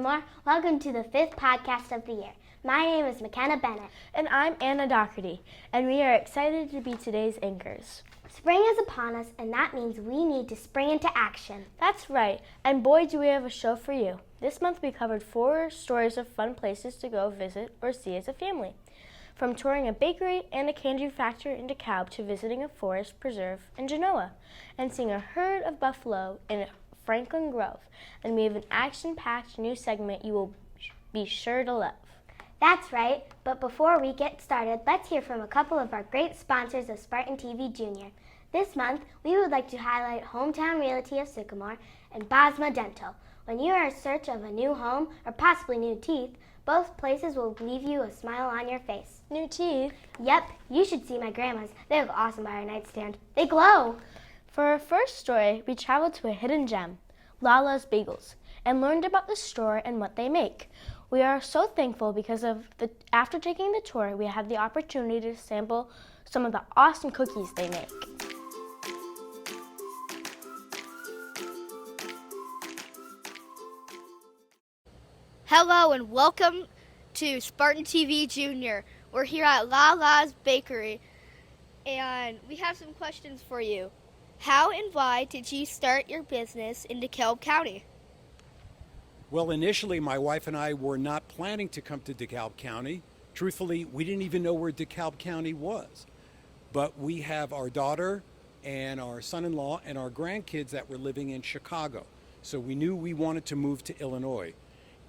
Sycamore. Welcome to the 5th podcast of the year. My name is McKenna Bennett. And I'm Anna Doherty, and we are excited to be today's anchors. Spring is upon us, and that means we need to spring into action. That's right, and boy do we have a show for you. This month we covered 4 stories of fun places to go visit or see as a family. From touring a bakery and a candy factory in DeKalb to visiting a forest preserve in Genoa, and seeing a herd of buffalo in Franklin Grove. And we have an action-packed new segment you will be sure to love. That's right, but before we get started, let's hear from a couple of our great sponsors of Spartan TV Junior. This month, we would like to highlight Hometown Realty of Sycamore and Bosma Dental. When you are in search of a new home or possibly new teeth, both places will leave you a smile on your face. New teeth? Yep, you should see my grandma's. They look awesome by our nightstand. They glow! For our first story, we traveled to a hidden gem, Lala's Bagels, and learned about the store and what they make. We are so thankful because after taking the tour, we had the opportunity to sample some of the awesome cookies they make. Hello and welcome to Spartan TV Junior. We're here at Lala's Bakery, and we have some questions for you. How and why did you start your business in DeKalb County? Well, initially, my wife and I were not planning to come to DeKalb County. Truthfully, we didn't even know where DeKalb County was. But we have our daughter and our son-in-law and our grandkids that were living in Chicago. So we knew we wanted to move to Illinois.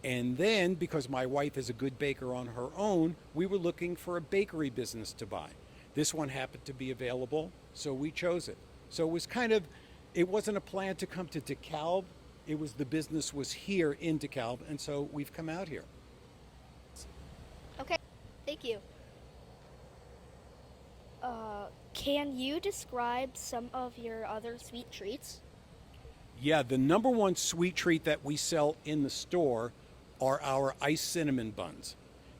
And then, because my wife is a good baker on her own, we were looking for a bakery business to buy. This one happened to be available, so we chose it. So it wasn't a plan to come to DeKalb. It was the business was here in DeKalb, and so we've come out here. Okay, thank you. Can you describe some of your other sweet treats? Yeah, the number one sweet treat that we sell in the store are our iced cinnamon buns.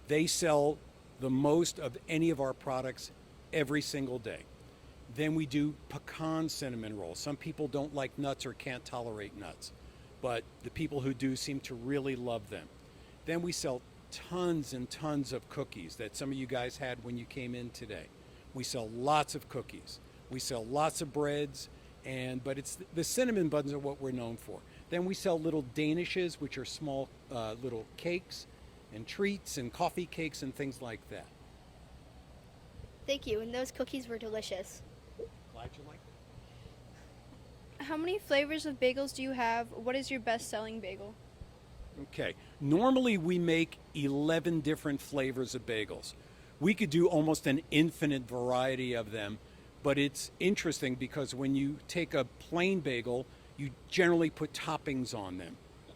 They sell the most of any of our products every single day. Then we do pecan cinnamon rolls. Some people don't like nuts or can't tolerate nuts, but the people who do seem to really love them. Then we sell tons and tons of cookies that some of you guys had when you came in today. We sell lots of cookies. We sell lots of breads, but it's the cinnamon buns are what we're known for. Then we sell little danishes, which are small little cakes and treats and coffee cakes and things like that. Thank you, and those cookies were delicious. Glad you like them. How many flavors of bagels do you have? What is your best-selling bagel? Okay. Normally we make 11 different flavors of bagels. We could do almost an infinite variety of them, but it's interesting because when you take a plain bagel, you generally put toppings on them,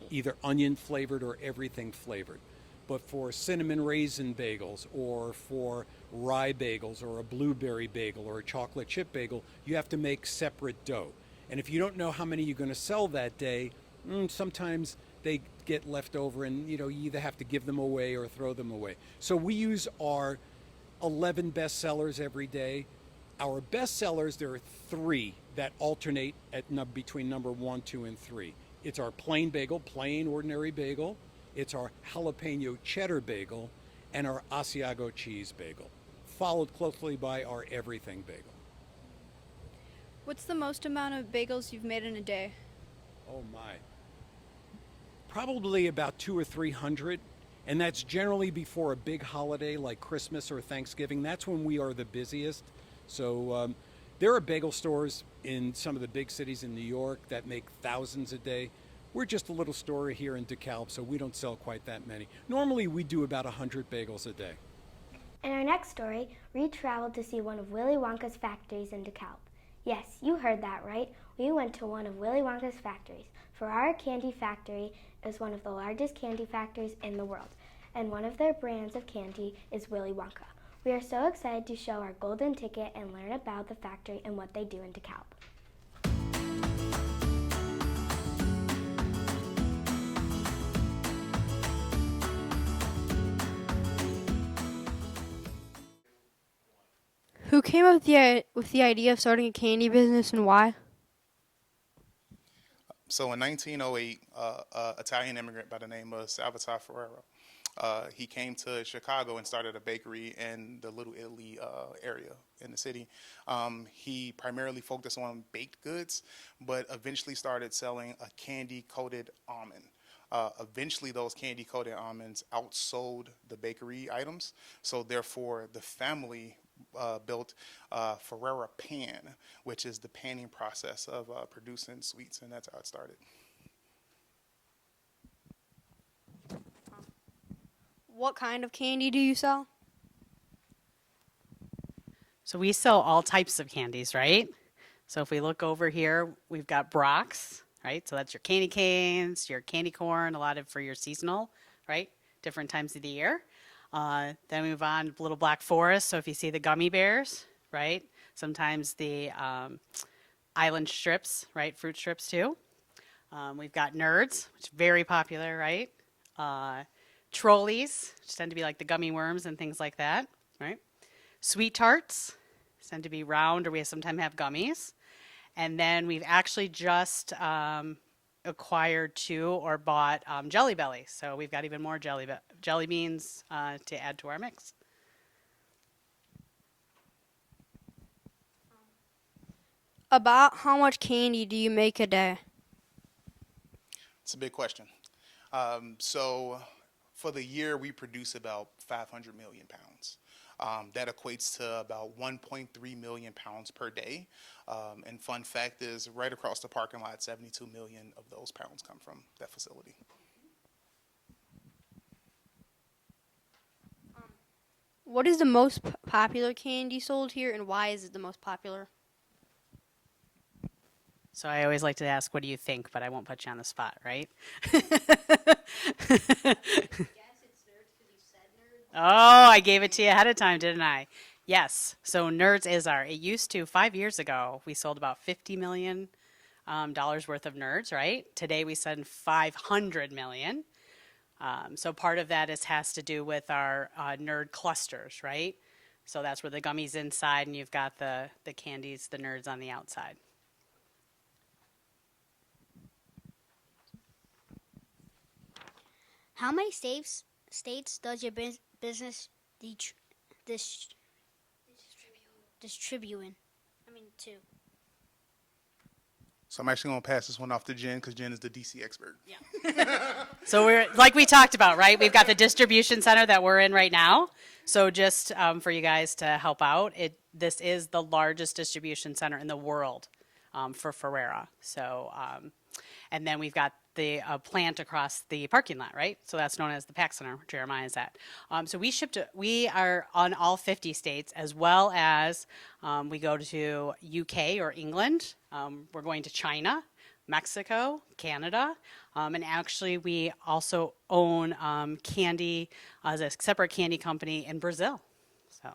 either onion flavored or everything flavored. But for cinnamon raisin bagels or for rye bagels or a blueberry bagel or a chocolate chip bagel, you have to make separate dough. And if you don't know how many you're going to sell that day, sometimes they get left over and you either have to give them away or throw them away. So we use our 11 best sellers every day. Our best sellers, there are 3 that alternate between number 1, 2, and 3. It's our plain bagel, plain ordinary bagel. It's our jalapeno cheddar bagel and our Asiago cheese bagel, followed closely by our everything bagel. What's the most amount of bagels you've made in a day? Oh my. Probably about 200 or 300, and that's generally before a big holiday like Christmas or Thanksgiving. That's when we are the busiest. So there are bagel stores in some of the big cities in New York that make thousands a day. We're just a little store here in DeKalb, so we don't sell quite that many. Normally, we do about 100 bagels a day. In our next story, we traveled to see one of Willy Wonka's factories in DeKalb. Yes, you heard that right. We went to one of Willy Wonka's factories. For our candy factory is one of the largest candy factories in the world, and one of their brands of candy is Willy Wonka. We are so excited to show our golden ticket and learn about the factory and what they do in DeKalb. Who came up with the idea of starting a candy business and why? So in 1908, Italian immigrant by the name of Salvatore Ferrero, he came to Chicago and started a bakery in the Little Italy area in the city. He primarily focused on baked goods, but eventually started selling a candy coated almond. Eventually, those candy coated almonds outsold the bakery items, so therefore, the family built Ferrera Pan, which is the panning process of producing sweets, and that's how it started. What kind of candy do you sell? So we sell all types of candies, right? So if we look over here, we've got Brock's, right? So that's your candy canes, your candy corn, a lot of for your seasonal, right? Different times of the year. Then we move on to Little Black Forest. So if you see the gummy bears, right? Sometimes the island strips, right? Fruit strips too. We've got Nerds, which is very popular, right? Trolleys, which tend to be like the gummy worms and things like that, right? Sweet tarts tend to be round, or we sometimes have gummies. And then we've actually just acquired or bought Jelly Belly. So we've got even more jelly beans to add to our mix. About how much candy do you make a day? It's a big question. So for the year, we produce about 500 million pounds. That equates to about 1.3 million pounds per day. And fun fact is, right across the parking lot, 72 million of those pounds come from that facility. What is the most popular candy sold here, and why is it the most popular? So I always like to ask, what do you think? But I won't put you on the spot, right? Oh, I gave it to you ahead of time, didn't I? Yes. So Nerds is it used to, 5 years ago, we sold about $50 million worth of Nerds, right? Today we send 500 million. So part of that has to do with our Nerd clusters, right? So that's where the gummies inside and you've got the candies, the Nerds on the outside. How many states does your business distribute in? To. So I'm actually going to pass this one off to Jen because Jen is the DC expert. Yeah. So we're like we talked about, right? We've got the distribution center that we're in right now. So just for you guys to help out, this is the largest distribution center in the world for Ferrera. So and then we've got the plant across the parking lot, right? So that's known as the Pack Center, where Jeremiah is at. So we are on all 50 states, as well as we go to UK or England. We're going to China, Mexico, Canada, and actually we also own candy as a separate candy company in Brazil. So.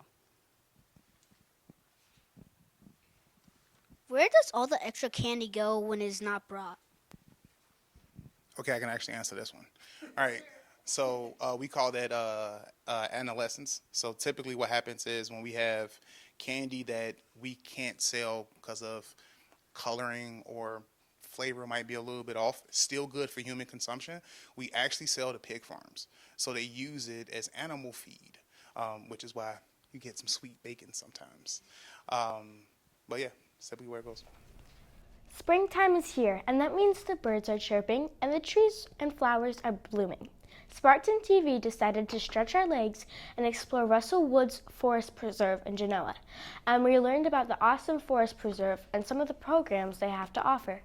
Where does all the extra candy go when it's not brought? Okay, I can actually answer this one. All right. So we call that adolescence. So typically what happens is when we have candy that we can't sell because of coloring or flavor might be a little bit off, still good for human consumption, we actually sell to pig farms. So they use it as animal feed, which is why you get some sweet bacon sometimes. But yeah, simply where it goes. Springtime is here, and that means the birds are chirping and the trees and flowers are blooming. Spartan TV decided to stretch our legs and explore Russell Woods Forest Preserve in Genoa, and we learned about the awesome forest preserve and some of the programs they have to offer.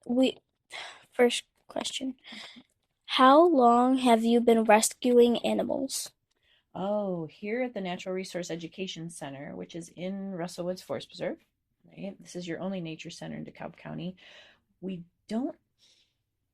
We First question. How long have you been rescuing animals? Oh, here at the Natural Resource Education Center, which is in Russell Woods Forest Preserve, right? This is your only nature center in DeKalb County. We don't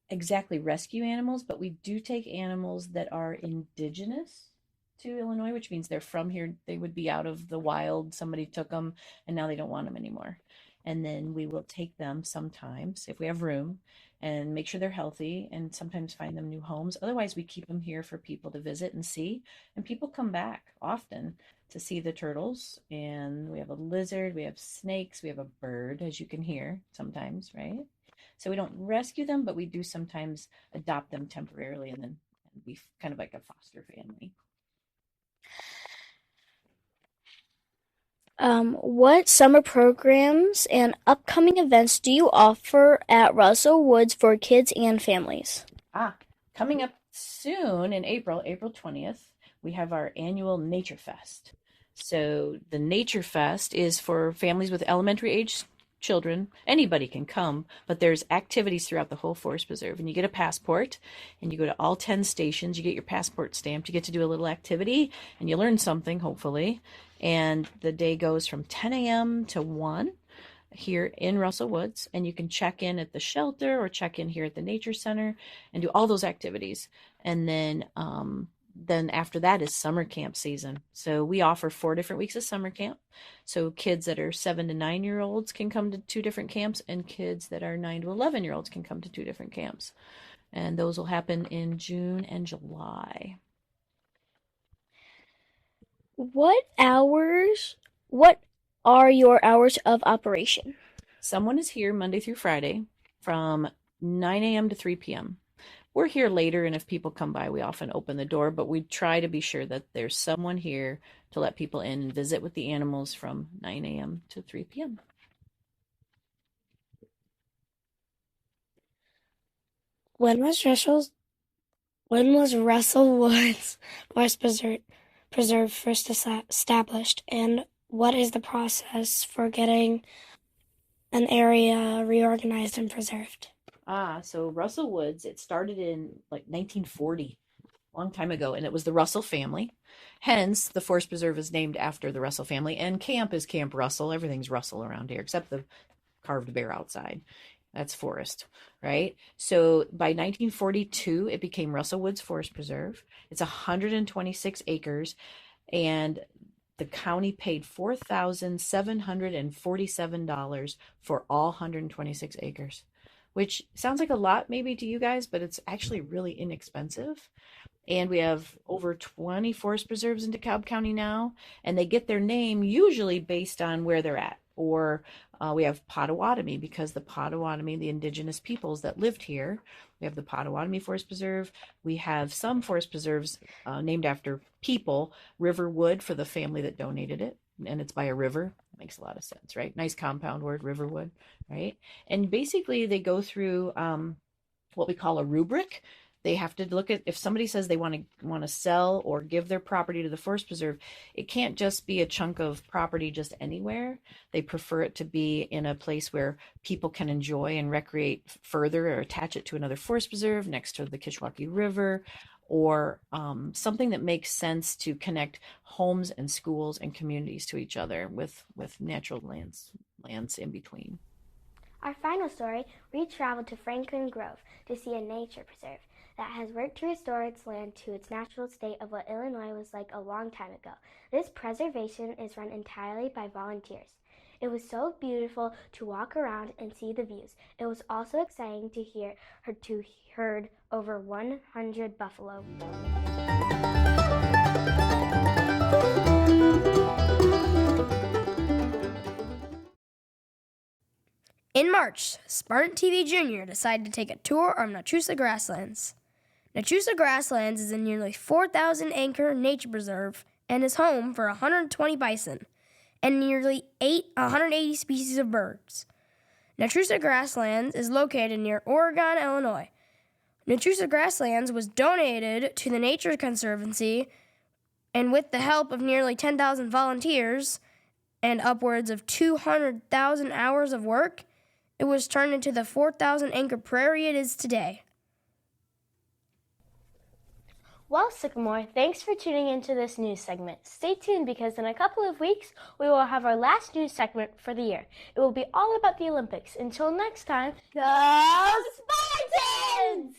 exactly rescue animals, but we do take animals that are indigenous to Illinois, which means they're from here. They would be out of the wild. Somebody took them and now they don't want them anymore. And then we will take them sometimes, if we have room, and make sure they're healthy and sometimes find them new homes. Otherwise, we keep them here for people to visit and see. And people come back often to see the turtles. And we have a lizard, we have snakes, we have a bird, as you can hear sometimes, right? So we don't rescue them, but we do sometimes adopt them temporarily and then be kind of like a foster family. What summer programs and upcoming events do you offer at Russell Woods for kids and families? Coming up soon in April 20th, we have our annual Nature Fest. So the Nature Fest is for families with elementary age children. Anybody can come, but there's activities throughout the whole forest preserve, and you get a passport and you go to all 10 stations. You get your passport stamped. You get to do a little activity and you learn something, hopefully. And the day goes from 10 a.m. to 1 here in Russell Woods, and you can check in at the shelter or check in here at the Nature Center and do all those activities. And then after that is summer camp season. So we offer 4 different weeks of summer camp. So kids that are 7 to 9-year-olds can come to 2 different camps, and kids that are 9 to 11-year-olds can come to 2 different camps. And those will happen in June and July. What are your hours of operation? Someone is here Monday through Friday from 9 a.m. to 3 p.m. We're here later, and if people come by, we often open the door, but we try to be sure that there's someone here to let people in and visit with the animals from 9 a.m. to 3 p.m. When was Russell Woods Forest Preserve first established, and what is the process for getting an area reorganized and preserved? So Russell Woods, it started in like 1940, a long time ago, and it was the Russell family. Hence, the Forest Preserve is named after the Russell family, and camp is Camp Russell. Everything's Russell around here, except the carved bear outside. That's forest, right? So by 1942, it became Russell Woods Forest Preserve. It's 126 acres, and the county paid $4,747 for all 126 acres, which sounds like a lot maybe to you guys, but it's actually really inexpensive. And we have over 20 forest preserves in DeKalb County now, and they get their name usually based on where they're at. Or we have Potawatomi, because the Potawatomi, the indigenous peoples that lived here. We have the Potawatomi Forest Preserve. We have some forest preserves named after people. Riverwood for the family that donated it, and it's by a river. Makes a lot of sense, right? Nice compound word, Riverwood, right? And basically they go through what we call a rubric. They have to look at, if somebody says they want to sell or give their property to the forest preserve, it can't just be a chunk of property just anywhere. They prefer it to be in a place where people can enjoy and recreate further, or attach it to another forest preserve next to the Kishwaukee River, or something that makes sense to connect homes and schools and communities to each other with natural lands in between. Our final story, we traveled to Franklin Grove to see a nature preserve that has worked to restore its land to its natural state of what Illinois was like a long time ago. This preservation is run entirely by volunteers. It was so beautiful to walk around and see the views. It was also exciting to herd over 100 buffalo. In March, Spartan TV Jr. decided to take a tour of Nachusa Grasslands. Nachusa Grasslands is a nearly 4,000-acre nature preserve and is home for 120 bison and nearly 180 species of birds. Nachusa Grasslands is located near Oregon, Illinois. Nachusa Grasslands was donated to the Nature Conservancy, and with the help of nearly 10,000 volunteers and upwards of 200,000 hours of work, it was turned into the 4,000-acre prairie it is today. Well, Sycamore, thanks for tuning into this news segment. Stay tuned, because in a couple of weeks, we will have our last news segment for the year. It will be all about the Olympics. Until next time, go Spartans!